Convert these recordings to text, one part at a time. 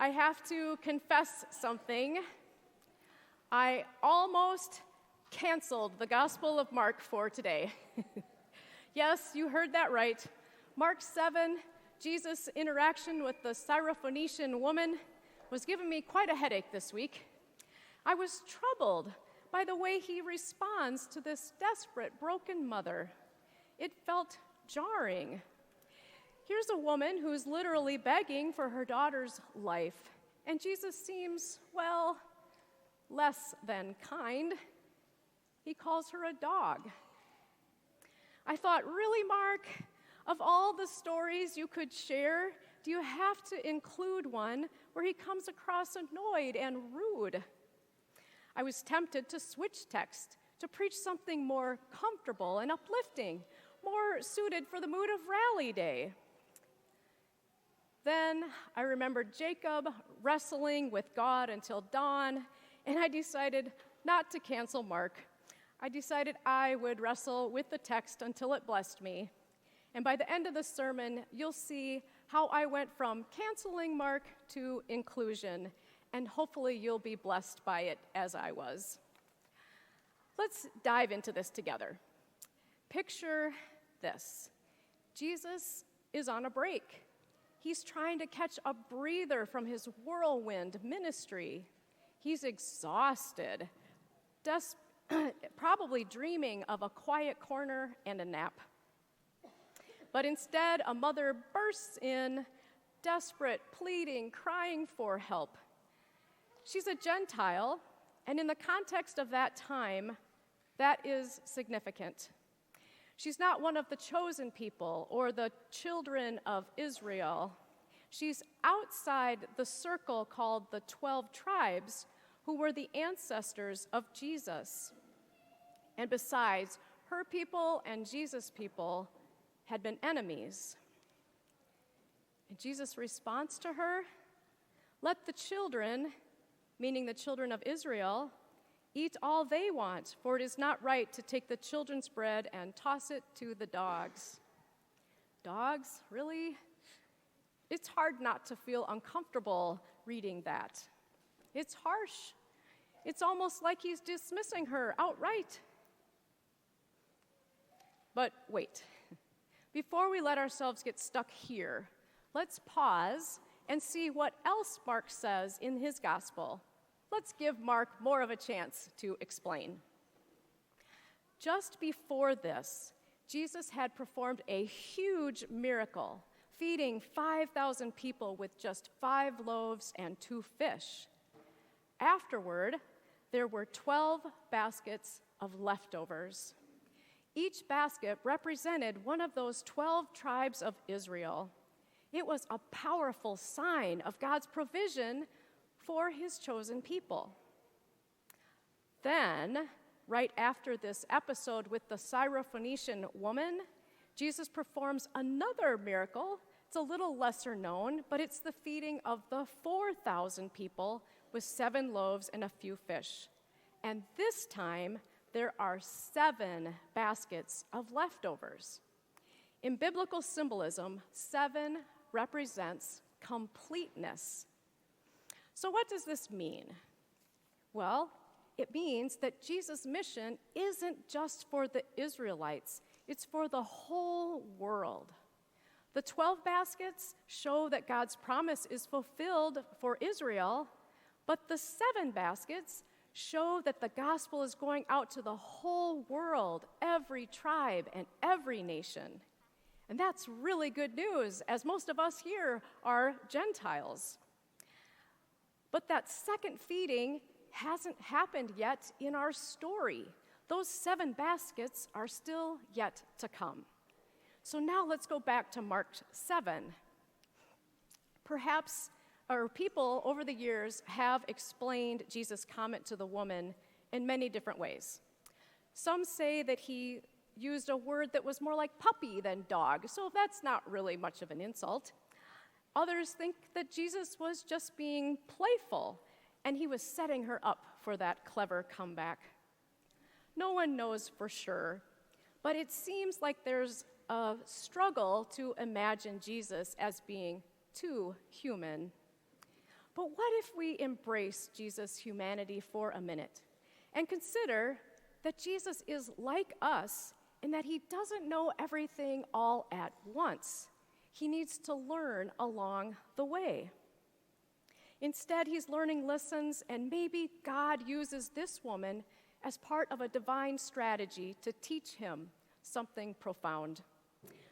I have to confess something. I almost canceled the Gospel of Mark for today. Yes, you heard that right. Mark 7, Jesus' interaction with the Syrophoenician woman was giving me quite a headache this week. I was troubled by the way he responds to this desperate, broken mother. It felt jarring. Here's a woman who's literally begging for her daughter's life, and Jesus seems, well, less than kind. He calls her a dog. I thought, really, Mark? Of all the stories you could share, do you have to include one where he comes across annoyed and rude? I was tempted to switch text, to preach something more comfortable and uplifting, more suited for the mood of rally day. Then I remembered Jacob wrestling with God until dawn, and I decided not to cancel Mark. I decided I would wrestle with the text until it blessed me. And by the end of the sermon, you'll see how I went from canceling Mark to inclusion, and hopefully you'll be blessed by it as I was. Let's dive into this together. Picture this. Jesus is on a break. He's trying to catch a breather from his whirlwind ministry. He's exhausted, probably dreaming of a quiet corner and a nap. But instead, a mother bursts in, desperate, pleading, crying for help. She's a Gentile, and in the context of that time, that is significant. She's not one of the chosen people or the children of Israel. She's outside the circle called the 12 tribes, who were the ancestors of Jesus. And besides, her people and Jesus' people had been enemies. And Jesus' response to her, let the children, meaning the children of Israel, eat all they want, for it is not right to take the children's bread and toss it to the dogs. Dogs, really? It's hard not to feel uncomfortable reading that. It's harsh. It's almost like he's dismissing her outright. But wait. Before we let ourselves get stuck here, let's pause and see what else Mark says in his gospel. Let's give Mark more of a chance to explain. Just before this, Jesus had performed a huge miracle, feeding 5,000 people with just 5 loaves and 2 fish. Afterward, there were 12 baskets of leftovers. Each basket represented one of those 12 tribes of Israel. It was a powerful sign of God's provision for his chosen people. Then, right after this episode with the Syrophoenician woman, Jesus performs another miracle. It's a little lesser known, but it's the feeding of the 4,000 people with 7 loaves and a few fish. And this time, there are 7 baskets of leftovers. In biblical symbolism, 7 represents completeness. So what does this mean? Well, it means that Jesus' mission isn't just for the Israelites, it's for the whole world. The 12 baskets show that God's promise is fulfilled for Israel, but the 7 baskets show that the gospel is going out to the whole world, every tribe and every nation. And that's really good news, as most of us here are Gentiles. But that second feeding hasn't happened yet in our story. Those 7 baskets are still yet to come. So now let's go back to Mark 7. Perhaps our people over the years have explained Jesus' comment to the woman in many different ways. Some say that he used a word that was more like puppy than dog, so that's not really much of an insult. Others think that Jesus was just being playful, and he was setting her up for that clever comeback. No one knows for sure, but it seems like there's a struggle to imagine Jesus as being too human. But what if we embrace Jesus' humanity for a minute and consider that Jesus is like us in that he doesn't know everything all at once. He needs to learn along the way. Instead, he's learning lessons, and maybe God uses this woman as part of a divine strategy to teach him something profound.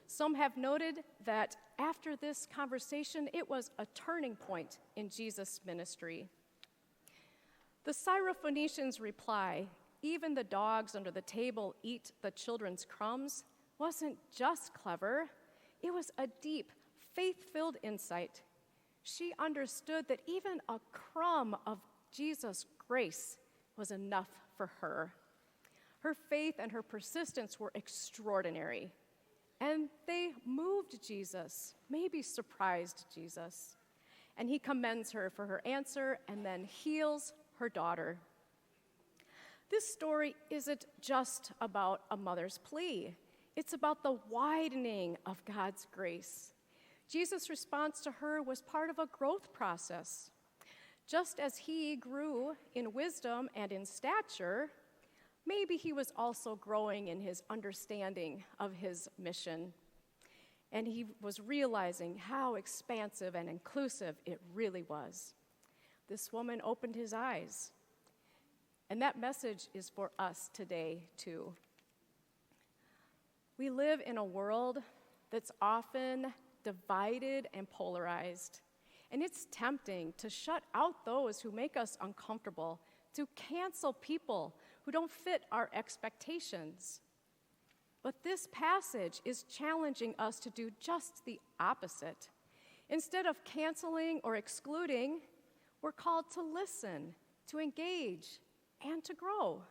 Some have noted that after this conversation, it was a turning point in Jesus' ministry. The Syrophoenician's reply, "Even the dogs under the table eat the children's crumbs," wasn't just clever. It was a deep, faith-filled insight. She understood that even a crumb of Jesus' grace was enough for her. Her faith and her persistence were extraordinary. And they moved Jesus, maybe surprised Jesus. And he commends her for her answer and then heals her daughter. This story isn't just about a mother's plea. It's about the widening of God's grace. Jesus' response to her was part of a growth process. Just as he grew in wisdom and in stature, maybe he was also growing in his understanding of his mission. And he was realizing how expansive and inclusive it really was. This woman opened his eyes. And that message is for us today, too. We live in a world that's often divided and polarized. And it's tempting to shut out those who make us uncomfortable, to cancel people who don't fit our expectations. But this passage is challenging us to do just the opposite. Instead of canceling or excluding, we're called to listen, to engage, and to grow.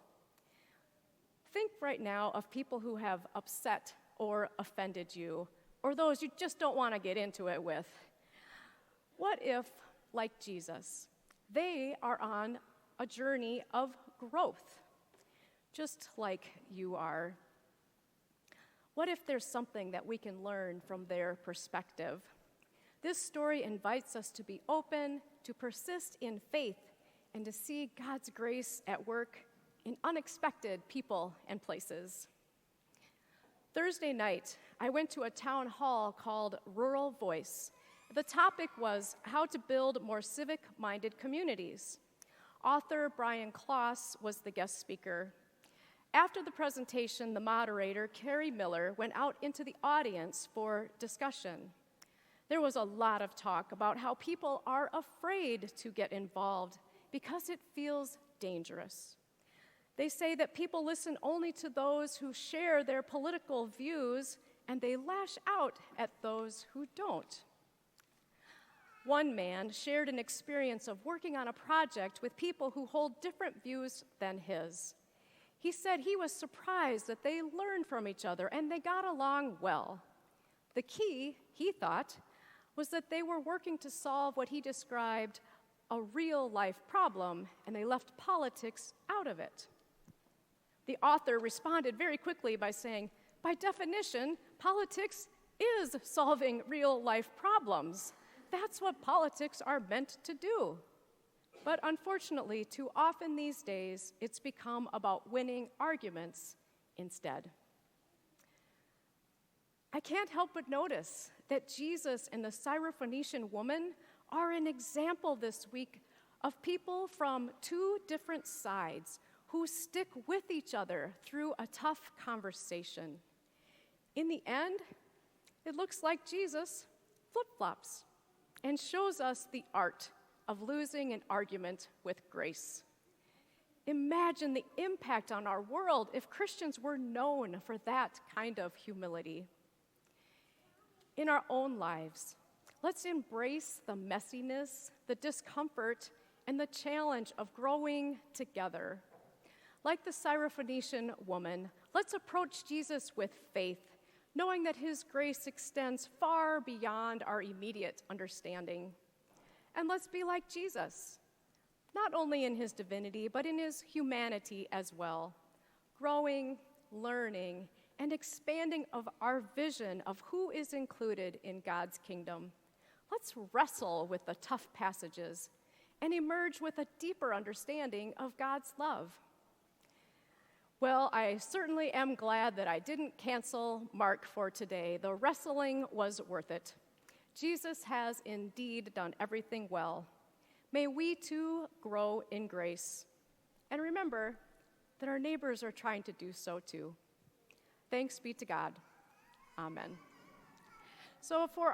Think right now of people who have upset or offended you, or those you just don't want to get into it with. What if, like Jesus, they are on a journey of growth, just like you are? What if there's something that we can learn from their perspective? This story invites us to be open, to persist in faith, and to see God's grace at work in unexpected people and places. Thursday night, I went to a town hall called Rural Voice. The topic was how to build more civic-minded communities. Author Brian Kloss was the guest speaker. After the presentation, the moderator, Carrie Miller, went out into the audience for discussion. There was a lot of talk about how people are afraid to get involved because it feels dangerous. They say that people listen only to those who share their political views, and they lash out at those who don't. One man shared an experience of working on a project with people who hold different views than his. He said he was surprised that they learned from each other and they got along well. The key, he thought, was that they were working to solve what he described a real-life problem, and they left politics out of it. The author responded very quickly by saying, by definition, politics is solving real-life problems. That's what politics are meant to do. But unfortunately, too often these days, it's become about winning arguments instead. I can't help but notice that Jesus and the Syrophoenician woman are an example this week of people from two different sides who stick with each other through a tough conversation. In the end, it looks like Jesus flip-flops and shows us the art of losing an argument with grace. Imagine the impact on our world if Christians were known for that kind of humility. In our own lives, let's embrace the messiness, the discomfort, and the challenge of growing together. Like the Syrophoenician woman, let's approach Jesus with faith, knowing that his grace extends far beyond our immediate understanding. And let's be like Jesus, not only in his divinity, but in his humanity as well, growing, learning, and expanding of our vision of who is included in God's kingdom. Let's wrestle with the tough passages and emerge with a deeper understanding of God's love. Well, I certainly am glad that I didn't cancel Mark for today. The wrestling was worth it. Jesus has indeed done everything well. May we too grow in grace. And remember that our neighbors are trying to do so too. Thanks be to God. Amen. So for our